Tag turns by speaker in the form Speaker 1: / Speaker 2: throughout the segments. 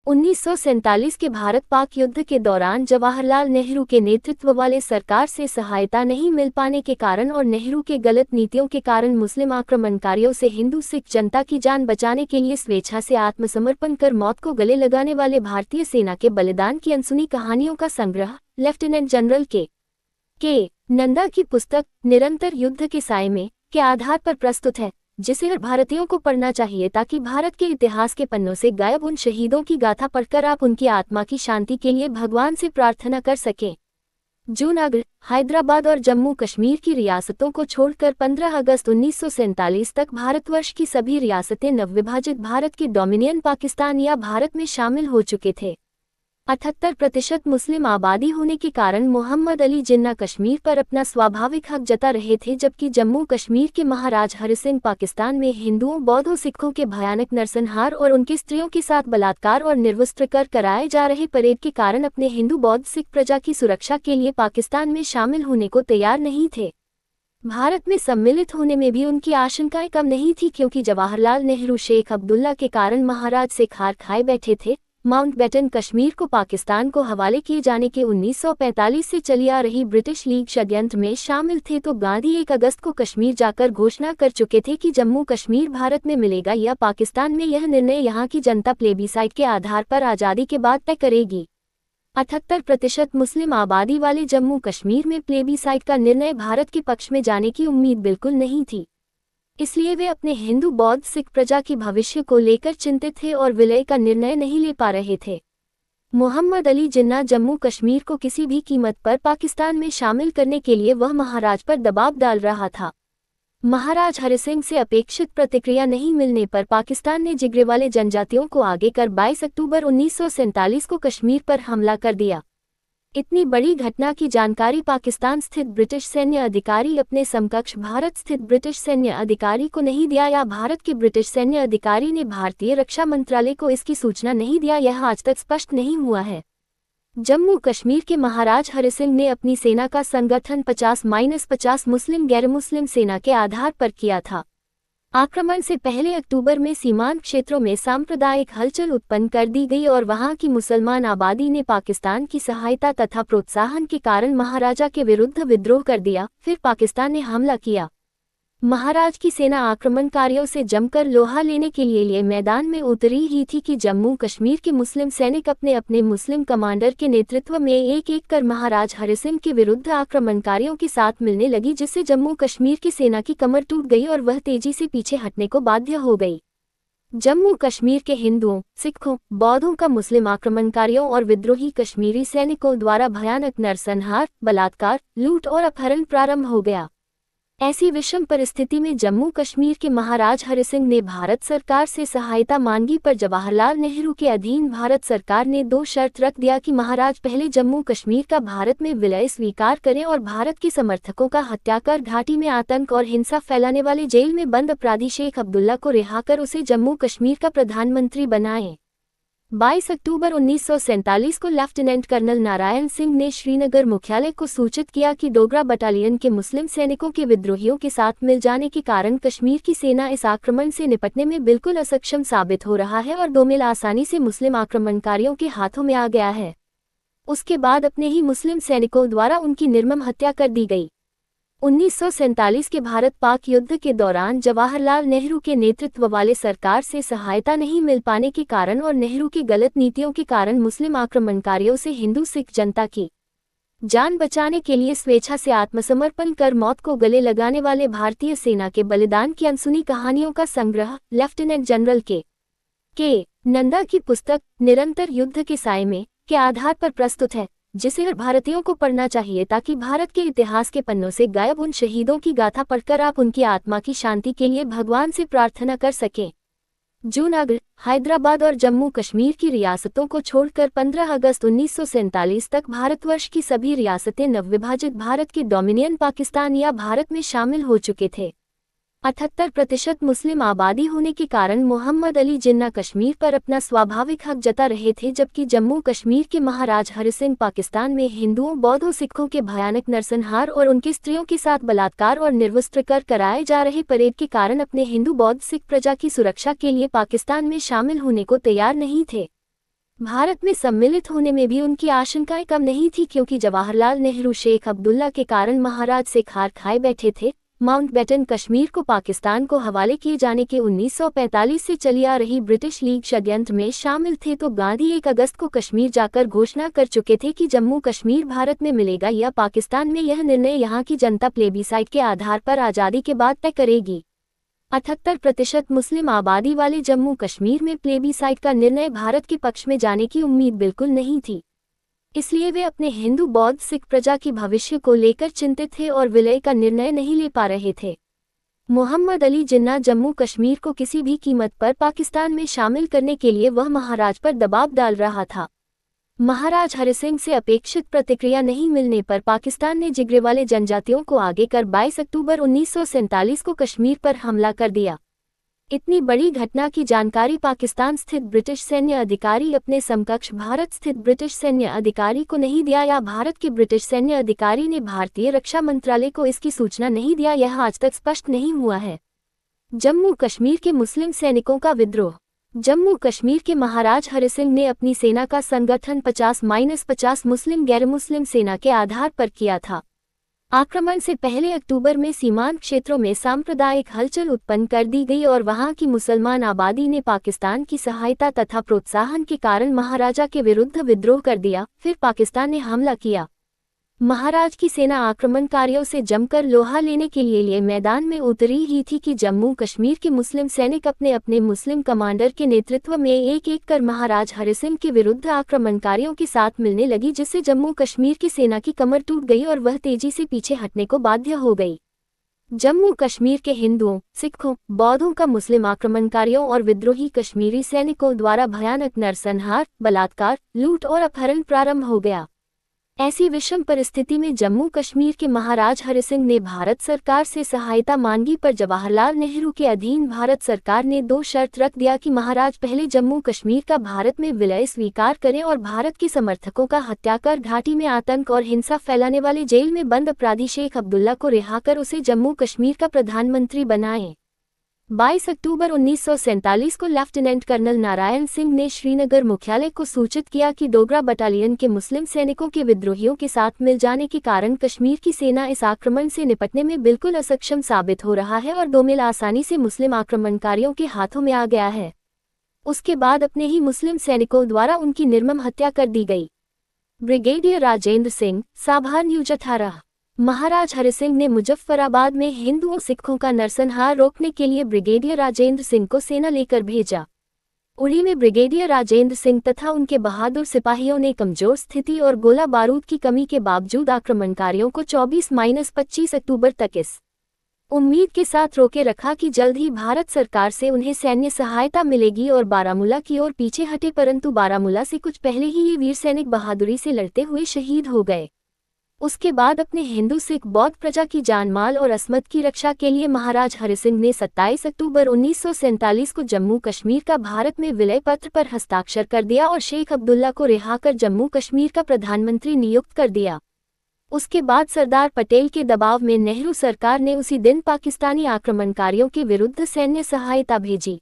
Speaker 1: 1947 के भारत-पाक युद्ध के दौरान जवाहरलाल नेहरू के नेतृत्व वाले सरकार से सहायता नहीं मिल पाने के कारण और नेहरू के गलत नीतियों के कारण मुस्लिम आक्रमणकारियों से हिंदू सिख जनता की जान बचाने के लिए स्वेच्छा से आत्मसमर्पण कर मौत को गले लगाने वाले भारतीय सेना के बलिदान की अनसुनी कहानियों का संग्रह लेफ्टिनेंट जनरल के नंदा की पुस्तक निरंतर युद्ध के साए में के आधार पर प्रस्तुत है, जिसे हर भारतीयों को पढ़ना चाहिए ताकि भारत के इतिहास के पन्नों से गायब उन शहीदों की गाथा पढ़कर आप उनकी आत्मा की शांति के लिए भगवान से प्रार्थना कर सकें। जूनागढ़, हैदराबाद और जम्मू कश्मीर की रियासतों को छोड़कर 15 अगस्त 1947 तक भारतवर्ष की सभी रियासतें नवविभाजित भारत के डोमिनियन पाकिस्तान या भारत में शामिल हो चुके थे। 78% मुस्लिम आबादी होने के कारण मोहम्मद अली जिन्ना कश्मीर पर अपना स्वाभाविक हक जता रहे थे, जबकि जम्मू कश्मीर के महाराज हरि सिंह पाकिस्तान में हिंदुओं, बौद्धों, सिखों के भयानक नरसंहार और उनकी स्त्रियों के साथ बलात्कार और निर्वस्त्र कर कराए जा रहे परेड के कारण अपने हिंदू, बौद्ध, सिख प्रजा की सुरक्षा के लिए पाकिस्तान में शामिल होने को तैयार नहीं थे। भारत में सम्मिलित होने में भी उनकी आशंकाएं कम नहीं थी, क्योंकि जवाहरलाल नेहरू शेख अब्दुल्ला के कारण महाराज से खार खाए बैठे थे। माउंटबेटन कश्मीर को पाकिस्तान को हवाले किए जाने के 1945 से चली आ रही ब्रिटिश लीग षड्यंत्र में शामिल थे, तो गांधी 1 अगस्त को कश्मीर जाकर घोषणा कर चुके थे कि जम्मू कश्मीर भारत में मिलेगा या पाकिस्तान में। यह निर्णय यहां की जनता प्लेबीसाइट के आधार पर आज़ादी के बाद तय करेगी। 78% मुस्लिम आबादी वाले जम्मू कश्मीर में प्लेबीसाइट का निर्णय भारत के पक्ष में जाने की उम्मीद बिल्कुल नहीं थी, इसलिए वे अपने हिंदू, बौद्ध, सिख प्रजा की भविष्य को लेकर चिंतित थे और विलय का निर्णय नहीं ले पा रहे थे। मोहम्मद अली जिन्ना जम्मू कश्मीर को किसी भी कीमत पर पाकिस्तान में शामिल करने के लिए वह महाराज पर दबाव डाल रहा था। महाराज हरि सिंह से अपेक्षित प्रतिक्रिया नहीं मिलने पर पाकिस्तान ने जिगरे जनजातियों को आगे कर 22 अक्टूबर 1947 को कश्मीर पर हमला कर दिया। इतनी बड़ी घटना की जानकारी पाकिस्तान स्थित ब्रिटिश सैन्य अधिकारी अपने समकक्ष भारत स्थित ब्रिटिश सैन्य अधिकारी को नहीं दिया, या भारत के ब्रिटिश सैन्य अधिकारी ने भारतीय रक्षा मंत्रालय को इसकी सूचना नहीं दिया, यह आज तक स्पष्ट नहीं हुआ है। जम्मू कश्मीर के महाराज हरि सिंह ने अपनी सेना का संगठन 50-50 मुस्लिम गैर मुस्लिम सेना के आधार पर किया था। आक्रमण से पहले अक्टूबर में सीमांत क्षेत्रों में सांप्रदायिक हलचल उत्पन्न कर दी गई और वहां की मुसलमान आबादी ने पाकिस्तान की सहायता तथा प्रोत्साहन के कारण महाराजा के विरुद्ध विद्रोह कर दिया। फिर पाकिस्तान ने हमला किया। महाराज की सेना आक्रमणकारियों से जमकर लोहा लेने के लिए मैदान में उतरी ही थी कि जम्मू कश्मीर के मुस्लिम सैनिक अपने अपने मुस्लिम कमांडर के नेतृत्व में एक एक कर महाराज हरि सिंह के विरुद्ध आक्रमणकारियों के साथ मिलने लगी, जिससे जम्मू कश्मीर की सेना की कमर टूट गई और वह तेजी से पीछे हटने को बाध्य हो गई। जम्मू कश्मीर के हिंदुओं, सिखों, बौद्धों का मुस्लिम आक्रमणकारियों और विद्रोही कश्मीरी सैनिकों द्वारा भयानक नरसंहार, बलात्कार, लूट और अपहरण प्रारंभ हो गया। ऐसी विषम परिस्थिति में जम्मू कश्मीर के महाराज हरि सिंह ने भारत सरकार से सहायता मांगी, पर जवाहरलाल नेहरू के अधीन भारत सरकार ने 2 शर्त रख दिया कि महाराज पहले जम्मू कश्मीर का भारत में विलय स्वीकार करें और भारत के समर्थकों का हत्या कर घाटी में आतंक और हिंसा फैलाने वाले जेल में बंद अपराधी शेख अब्दुल्ला को रिहा कर उसे जम्मू कश्मीर का प्रधानमंत्री बनाएं। 22 अक्टूबर 1947 को लेफ्टिनेंट कर्नल नारायण सिंह ने श्रीनगर मुख्यालय को सूचित किया कि डोगरा बटालियन के मुस्लिम सैनिकों के विद्रोहियों के साथ मिल जाने के कारण कश्मीर की सेना इस आक्रमण से निपटने में बिल्कुल असक्षम साबित हो रहा है और डोमेल आसानी से मुस्लिम आक्रमणकारियों के हाथों में आ गया है। उसके बाद अपने ही मुस्लिम सैनिकों द्वारा उनकी निर्मम हत्या कर दी गई। 1947 के भारत-पाक युद्ध के दौरान जवाहरलाल नेहरू के नेतृत्व वाले सरकार से सहायता नहीं मिल पाने के कारण और नेहरू की गलत नीतियों के कारण मुस्लिम आक्रमणकारियों से हिंदू, सिख जनता की जान बचाने के लिए स्वेच्छा से आत्मसमर्पण कर मौत को गले लगाने वाले भारतीय सेना के बलिदान की अनसुनी कहानियों का संग्रह लेफ्टिनेंट जनरल के नंदा की पुस्तक निरंतर युद्ध के साए में के आधार पर प्रस्तुत है, जिसे हर भारतीयों को पढ़ना चाहिए ताकि भारत के इतिहास के पन्नों से गायब उन शहीदों की गाथा पढ़कर आप उनकी आत्मा की शांति के लिए भगवान से प्रार्थना कर सकें। जूनागढ़, हैदराबाद और जम्मू कश्मीर की रियासतों को छोड़कर 15 अगस्त 1947 तक भारतवर्ष की सभी रियासतें नवविभाजित भारत के डोमिनियन पाकिस्तान या भारत में शामिल हो चुके थे। 78% मुस्लिम आबादी होने के कारण मोहम्मद अली जिन्ना कश्मीर पर अपना स्वाभाविक हक जता रहे थे, जबकि जम्मू कश्मीर के महाराज हरि सिंह पाकिस्तान में हिंदुओं, बौद्धों, सिखों के भयानक नरसंहार और उनकी स्त्रियों के साथ बलात्कार और निर्वस्त्र कर कराए जा रहे परेड के कारण अपने हिंदू, बौद्ध, सिख प्रजा की सुरक्षा के लिए पाकिस्तान में शामिल होने को तैयार नहीं थे। भारत में सम्मिलित होने में भी उनकी आशंकाएं कम नहीं थी, क्योंकि जवाहरलाल नेहरू शेख अब्दुल्ला के कारण महाराज से खार खाए बैठे थे। माउंटबेटन कश्मीर को पाकिस्तान को हवाले किए जाने के 1945 से चली आ रही ब्रिटिश लीग षड्यंत्र में शामिल थे, तो गांधी 1 अगस्त को कश्मीर जाकर घोषणा कर चुके थे कि जम्मू कश्मीर भारत में मिलेगा या पाकिस्तान में। यह निर्णय यहाँ की जनता प्लेबीसाइट के आधार पर आज़ादी के बाद तय करेगी। 78% मुस्लिम आबादी वाले जम्मू कश्मीर में प्लेबीसाइट का निर्णय भारत के पक्ष में जाने की उम्मीद बिल्कुल नहीं थी, इसलिए वे अपने हिंदू बौद्ध सिख प्रजा के भविष्य को लेकर चिंतित थे और विलय का निर्णय नहीं ले पा रहे थे। मोहम्मद अली जिन्ना जम्मू कश्मीर को किसी भी कीमत पर पाकिस्तान में शामिल करने के लिए वह महाराज पर दबाव डाल रहा था। महाराज हरि सिंह से अपेक्षित प्रतिक्रिया नहीं मिलने पर पाकिस्तान ने जिगरेवाले जनजातियों को आगे कर 22 अक्टूबर 1947 को कश्मीर पर हमला कर दिया। इतनी बड़ी घटना की जानकारी पाकिस्तान स्थित ब्रिटिश सैन्य अधिकारी अपने समकक्ष भारत स्थित ब्रिटिश सैन्य अधिकारी को नहीं दिया, या भारत के ब्रिटिश सैन्य अधिकारी ने भारतीय रक्षा मंत्रालय को इसकी सूचना नहीं दिया, यह आज तक स्पष्ट नहीं हुआ है। जम्मू कश्मीर के मुस्लिम सैनिकों का विद्रोह। जम्मू कश्मीर के महाराज हरि सिंह ने अपनी सेना का संगठन 50-50 मुस्लिम गैर मुस्लिम सेना के आधार पर किया था। आक्रमण से पहले अक्टूबर में सीमांत क्षेत्रों में सांप्रदायिक हलचल उत्पन्न कर दी गई और वहां की मुसलमान आबादी ने पाकिस्तान की सहायता तथा प्रोत्साहन के कारण महाराजा के विरुद्ध विद्रोह कर दिया। फिर पाकिस्तान ने हमला किया। महाराज की सेना आक्रमणकारियों से जमकर लोहा लेने के लिए मैदान में उतरी ही थी कि जम्मू कश्मीर के मुस्लिम सैनिक अपने अपने मुस्लिम कमांडर के नेतृत्व में एक एक कर महाराज हरि सिंह के विरुद्ध आक्रमणकारियों के साथ मिलने लगी, जिससे जम्मू कश्मीर की सेना की कमर टूट गई और वह तेजी से पीछे हटने को बाध्य हो गई। जम्मू कश्मीर के हिंदुओं, सिखों, बौद्धों का मुस्लिम आक्रमणकारियों और विद्रोही कश्मीरी सैनिकों द्वारा भयानक नरसंहार, बलात्कार, लूट और अपहरण प्रारंभ हो गया। ऐसी विषम परिस्थिति में जम्मू कश्मीर के महाराज हरि सिंह ने भारत सरकार से सहायता मांगी, पर जवाहरलाल नेहरू के अधीन भारत सरकार ने 2 शर्त रख दिया कि महाराज पहले जम्मू कश्मीर का भारत में विलय स्वीकार करें और भारत के समर्थकों का हत्या कर घाटी में आतंक और हिंसा फैलाने वाले जेल में बंद अपराधी शेख अब्दुल्ला को रिहा कर उसे जम्मू कश्मीर का प्रधानमंत्री बनाएं। 22 अक्टूबर 1947 को लेफ्टिनेंट कर्नल नारायण सिंह ने श्रीनगर मुख्यालय को सूचित किया कि डोगरा बटालियन के मुस्लिम सैनिकों के विद्रोहियों के साथ मिल जाने के कारण कश्मीर की सेना इस आक्रमण से निपटने में बिल्कुल असक्षम साबित हो रहा है और डोमेल आसानी से मुस्लिम आक्रमणकारियों के हाथों में आ गया है। उसके बाद अपने ही मुस्लिम सैनिकों द्वारा उनकी निर्मम हत्या कर दी गई। ब्रिगेडियर राजेंद्र सिंह, साभार न्यूज 18। महाराज हरि सिंह ने मुजफ्फराबाद में हिंदुओं सिखों का नरसंहार रोकने के लिए ब्रिगेडियर राजेंद्र सिंह को सेना लेकर भेजा। उड़ी में ब्रिगेडियर राजेंद्र सिंह तथा उनके बहादुर सिपाहियों ने कमजोर स्थिति और गोला बारूद की कमी के बावजूद आक्रमणकारियों को 24-25 अक्टूबर तक इस उम्मीद के साथ रोके रखा कि जल्द ही भारत सरकार से उन्हें सैन्य सहायता मिलेगी और बारामूला की ओर पीछे हटे, परंतु बारामूला से कुछ पहले ही ये वीर सैनिक बहादुरी से लड़ते हुए शहीद हो गए। उसके बाद अपने हिंदू सिख बौद्ध प्रजा की जानमाल और अस्मत की रक्षा के लिए महाराज हरि सिंह ने 27 अक्टूबर 1947 को जम्मू कश्मीर का भारत में विलय पत्र पर हस्ताक्षर कर दिया और शेख अब्दुल्ला को रिहा कर जम्मू कश्मीर का प्रधानमंत्री नियुक्त कर दिया। उसके बाद सरदार पटेल के दबाव में नेहरू सरकार ने उसी दिन पाकिस्तानी आक्रमणकारियों के विरुद्ध सैन्य सहायता भेजी।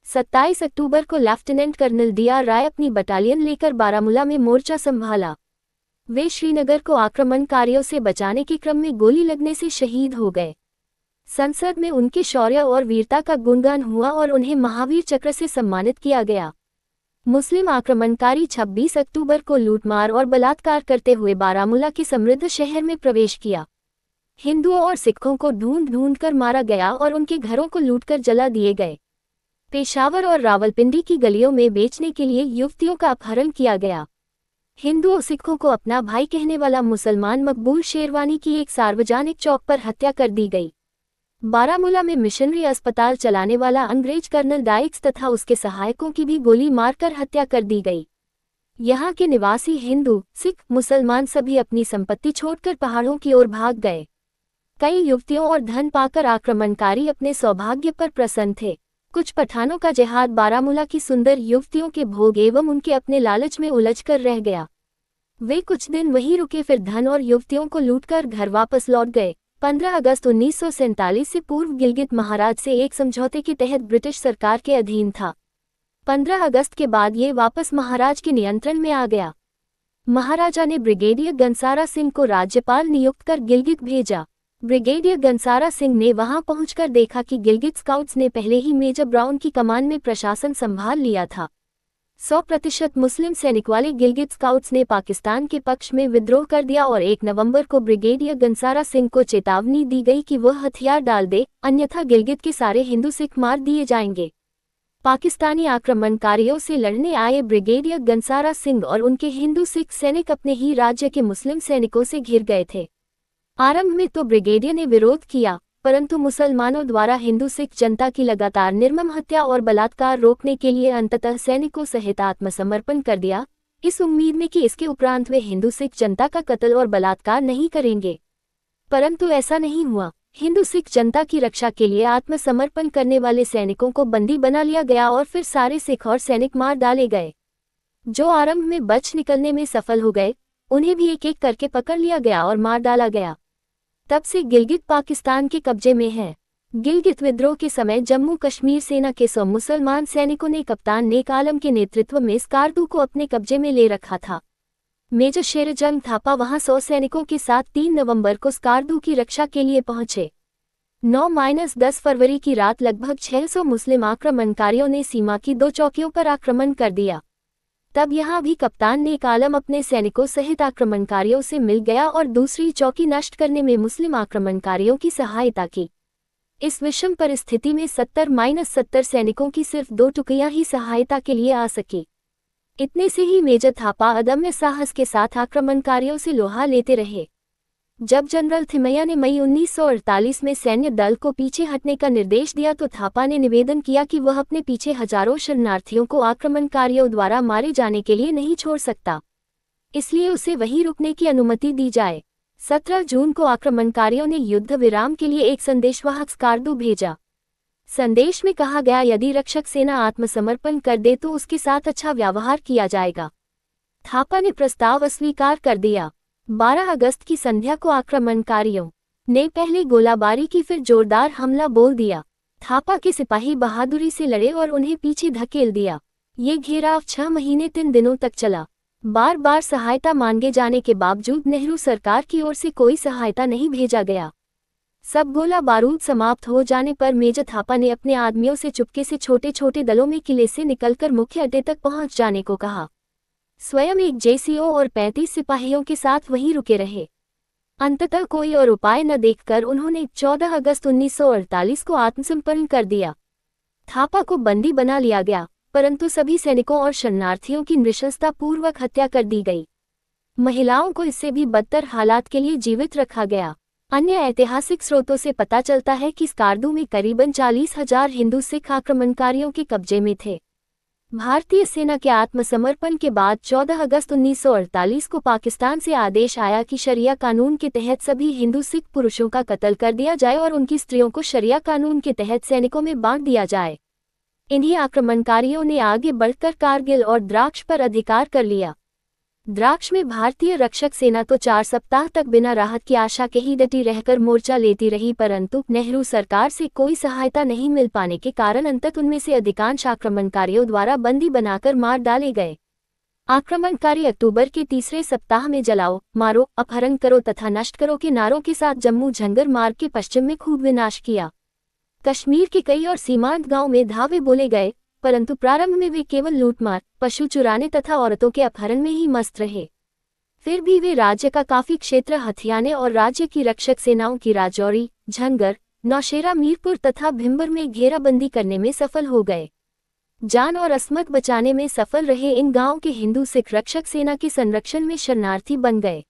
Speaker 1: 27 अक्टूबर को लेफ्टिनेंट कर्नल DR राय अपनी बटालियन लेकर बारामूला में मोर्चा संभाला। वे श्रीनगर को आक्रमणकारियों से बचाने के क्रम में गोली लगने से शहीद हो गए। संसद में उनके शौर्य और वीरता का गुणगान हुआ और उन्हें महावीर चक्र से सम्मानित किया गया। मुस्लिम आक्रमणकारी 26 अक्टूबर को लूटमार और बलात्कार करते हुए बारामूला के समृद्ध शहर में प्रवेश किया। हिंदुओं और सिखों को ढूंढ ढूंढ कर मारा गया और उनके घरों को लूटकर जला दिए गए। पेशावर और रावलपिंडी की गलियों में बेचने के लिए युवतियों का अपहरण किया गया। हिंदुओं सिखों को अपना भाई कहने वाला मुसलमान मकबूल शेरवानी की एक सार्वजनिक चौक पर हत्या कर दी गई। बारामूला में मिशनरी अस्पताल चलाने वाला अंग्रेज कर्नल डाइक्स तथा उसके सहायकों की भी गोली मारकर हत्या कर दी गई। यहाँ के निवासी हिंदू, सिख, मुसलमान सभी अपनी संपत्ति छोड़कर पहाड़ों की ओर भाग गए। कई युवतियों और धन पाकर आक्रमणकारी अपने सौभाग्य पर प्रसन्न थे। कुछ पठानों का जिहाद बारामूला की सुंदर युवतियों के भोग एवं उनके अपने लालच में उलझकर रह गया। वे कुछ दिन वहीं रुके, फिर धन और युवतियों को लूटकर घर वापस लौट गए। 15 अगस्त 1947 से पूर्व गिलगित महाराज से एक समझौते के तहत ब्रिटिश सरकार के अधीन था। 15 अगस्त के बाद ये वापस महाराज के नियंत्रण में आ गया। महाराजा ने ब्रिगेडियर गनसारा सिंह को राज्यपाल नियुक्त कर गिलगित भेजा। ब्रिगेडियर गनसारा सिंह ने वहां पहुंचकर देखा कि गिलगित स्काउट्स ने पहले ही मेजर ब्राउन की कमान में प्रशासन संभाल लिया था। 100% मुस्लिम सैनिक वाले गिलगित स्काउट्स ने पाकिस्तान के पक्ष में विद्रोह कर दिया और 1 नवंबर को ब्रिगेडियर गनसारा सिंह को चेतावनी दी गई कि वह हथियार डाल दे, अन्यथा गिलगित के सारे हिंदू सिख मार दिए जाएंगे। पाकिस्तानी आक्रमणकारियों से लड़ने आए ब्रिगेडियर गनसारा सिंह और उनके हिंदू सिख सैनिक अपने ही राज्य के मुस्लिम सैनिकों से घिर गए थे। आरंभ में तो ब्रिगेडियर ने विरोध किया, परंतु मुसलमानों द्वारा हिंदू सिख जनता की लगातार निर्मम हत्या और बलात्कार रोकने के लिए अंततः सैनिकों सहित आत्मसमर्पण कर दिया, इस उम्मीद में कि इसके उपरांत वे हिंदू सिख जनता का कत्ल और बलात्कार नहीं करेंगे। परंतु ऐसा नहीं हुआ। हिंदू सिख जनता की रक्षा के लिए आत्मसमर्पण करने वाले सैनिकों को बंदी बना लिया गया और फिर सारे सिख और सैनिक मार डाले गए। जो आरंभ में बच निकलने में सफल हो गए, उन्हें भी एक एक करके पकड़ लिया गया और मार डाला गया। तब से गिलगित पाकिस्तान के कब्जे में है। गिलगित विद्रोह के समय जम्मू कश्मीर सेना के 100 मुसलमान सैनिकों ने कप्तान नेक आलम के नेतृत्व में स्कार्दू को अपने कब्जे में ले रखा था। मेजर शेरजंग थापा वहां 100 सैनिकों के साथ 3 नवंबर को स्कार्दू की रक्षा के लिए पहुंचे। 9-10 फरवरी की रात लगभग 600 मुस्लिम आक्रमणकारियों ने सीमा की 2 चौकियों पर आक्रमण कर दिया। तब यहां भी कप्तान नेक आलम अपने सैनिकों सहित आक्रमणकारियों से मिल गया और दूसरी चौकी नष्ट करने में मुस्लिम आक्रमणकारियों की सहायता की। इस विषम परिस्थिति में 70-70 सैनिकों की सिर्फ 2 टुकड़ियां ही सहायता के लिए आ सकी। इतने से ही मेजर थापा अदम्य साहस के साथ आक्रमणकारियों से लोहा लेते रहे। जब जनरल थिमैया ने मई 1948 में सैन्य दल को पीछे हटने का निर्देश दिया तो थापा ने निवेदन किया कि वह अपने पीछे हजारों शरणार्थियों को आक्रमणकारियों द्वारा मारे जाने के लिए नहीं छोड़ सकता, इसलिए उसे वहीं रुकने की अनुमति दी जाए। 17 जून को आक्रमणकारियों ने युद्ध विराम के लिए एक संदेशवाहक स्कार्दू भेजा। संदेश में कहा गया, यदि रक्षक सेना आत्मसमर्पण कर दे तो उसके साथ अच्छा व्यवहार किया जाएगा। थापा ने प्रस्ताव अस्वीकार कर दिया। 12 अगस्त की संध्या को आक्रमणकारियों ने पहले गोलाबारी की, फिर जोरदार हमला बोल दिया। थापा के सिपाही बहादुरी से लड़े और उन्हें पीछे धकेल दिया। ये घेराव 6 महीने 3 दिनों तक चला। बार बार सहायता मांगे जाने के बावजूद नेहरू सरकार की ओर से कोई सहायता नहीं भेजा गया। सब गोला बारूद समाप्त हो जाने पर मेजर थापा ने अपने आदमियों से चुपके से छोटे छोटे दलों में किले से निकलकर मुख्य अड्डे तक पहुंच जाने को कहा। स्वयं एक जेसीओ और 35 सिपाहियों के साथ वहीं रुके रहे। अंततः कोई और उपाय न देखकर उन्होंने 14 अगस्त 1948 को आत्मसमर्पण कर दिया। थापा को बंदी बना लिया गया, परंतु सभी सैनिकों और शरणार्थियों की नृशंसतापूर्वक हत्या कर दी गई। महिलाओं को इससे भी बदतर हालात के लिए जीवित रखा गया। अन्य ऐतिहासिक स्रोतों से पता चलता है कि स्कार्दू में करीबन 40,000 हिंदू सिख आक्रमणकारियों के कब्जे में थे। भारतीय सेना के आत्मसमर्पण के बाद 14 अगस्त 1948 को पाकिस्तान से आदेश आया कि शरिया कानून के तहत सभी हिंदू सिख पुरुषों का कत्ल कर दिया जाए और उनकी स्त्रियों को शरिया कानून के तहत सैनिकों में बांट दिया जाए। इन्हीं आक्रमणकारियों ने आगे बढ़कर कारगिल और द्राक्ष पर अधिकार कर लिया। द्राक्ष में भारतीय रक्षक सेना तो 4 सप्ताह तक बिना राहत की आशा के ही डटी रहकर मोर्चा लेती रही, परंतु नेहरू सरकार से कोई सहायता नहीं मिल पाने के कारण अंततः उनमें से अधिकांश आक्रमणकारियों द्वारा बंदी बनाकर मार डाले गए। आक्रमणकारी अक्टूबर के तीसरे सप्ताह में जलाओ, मारो, अपहरण करो तथा नष्ट करो के नारों के साथ जम्मू झंगर मार्ग के पश्चिम में खूब विनाश किया। कश्मीर के कई और सीमांत गांव में धावे बोले गए, परंतु प्रारंभ में वे केवल लूटमार, पशु चुराने तथा औरतों के अपहरण में ही मस्त रहे। फिर भी वे राज्य का काफी क्षेत्र हथियाने और राज्य की रक्षक सेनाओं की राजौरी, झंगर, नौशेरा, मीरपुर तथा भिम्बर में घेराबंदी करने में सफल हो गए। जान और अस्मत बचाने में सफल रहे इन गांवों के हिंदू सिख रक्षक सेना के संरक्षण में शरणार्थी बन गए।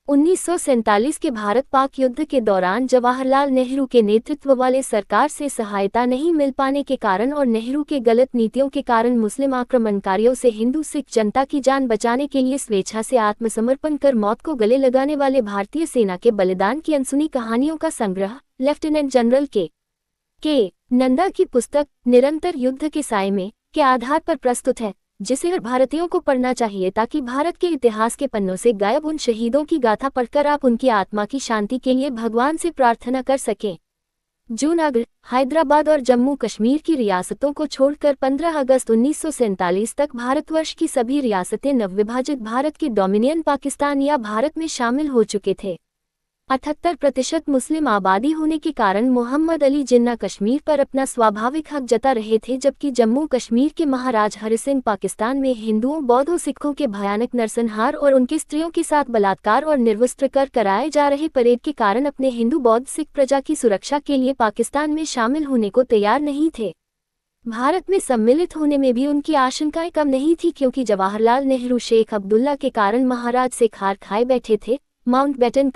Speaker 1: 1947 के भारत-पाक युद्ध के दौरान जवाहरलाल नेहरू के नेतृत्व वाले सरकार से सहायता नहीं मिल पाने के कारण और नेहरू के गलत नीतियों के कारण मुस्लिम आक्रमणकारियों से हिंदू सिख जनता की जान बचाने के लिए स्वेच्छा से आत्मसमर्पण कर मौत को गले लगाने वाले भारतीय सेना के बलिदान की अनसुनी कहानियों का संग्रह लेफ्टिनेंट जनरल के नंदा की पुस्तक निरंतर युद्ध के साए में के आधार पर प्रस्तुत है, जिसे हर भारतीयों को पढ़ना चाहिए ताकि भारत के इतिहास के पन्नों से गायब उन शहीदों की गाथा पढ़कर आप उनकी आत्मा की शांति के लिए भगवान से प्रार्थना कर सकें। जूनागढ़, हैदराबाद और जम्मू कश्मीर की रियासतों को छोड़कर 15 अगस्त 1947 तक भारतवर्ष की सभी रियासतें नवविभाजित भारत के डोमिनियन पाकिस्तान या भारत में शामिल हो चुके थे। 78% मुस्लिम आबादी होने के कारण मोहम्मद अली जिन्ना कश्मीर पर अपना स्वाभाविक हक जता रहे थे, जबकि जम्मू कश्मीर के महाराज हरि सिंह पाकिस्तान में हिंदुओं, बौद्धों, सिखों के भयानक नरसंहार और उनकी स्त्रियों के साथ बलात्कार और निर्वस्त्र कर कराए जा रहे परेड के कारण अपने हिंदू, बौद्ध, सिख प्रजा की सुरक्षा के लिए पाकिस्तान में शामिल होने को तैयार नहीं थे। भारत में सम्मिलित होने में भी उनकी आशंकाएं कम नहीं थी, क्योंकि जवाहरलाल नेहरू शेख अब्दुल्ला के कारण महाराज से खार खाए बैठे थे। माउंटबेटन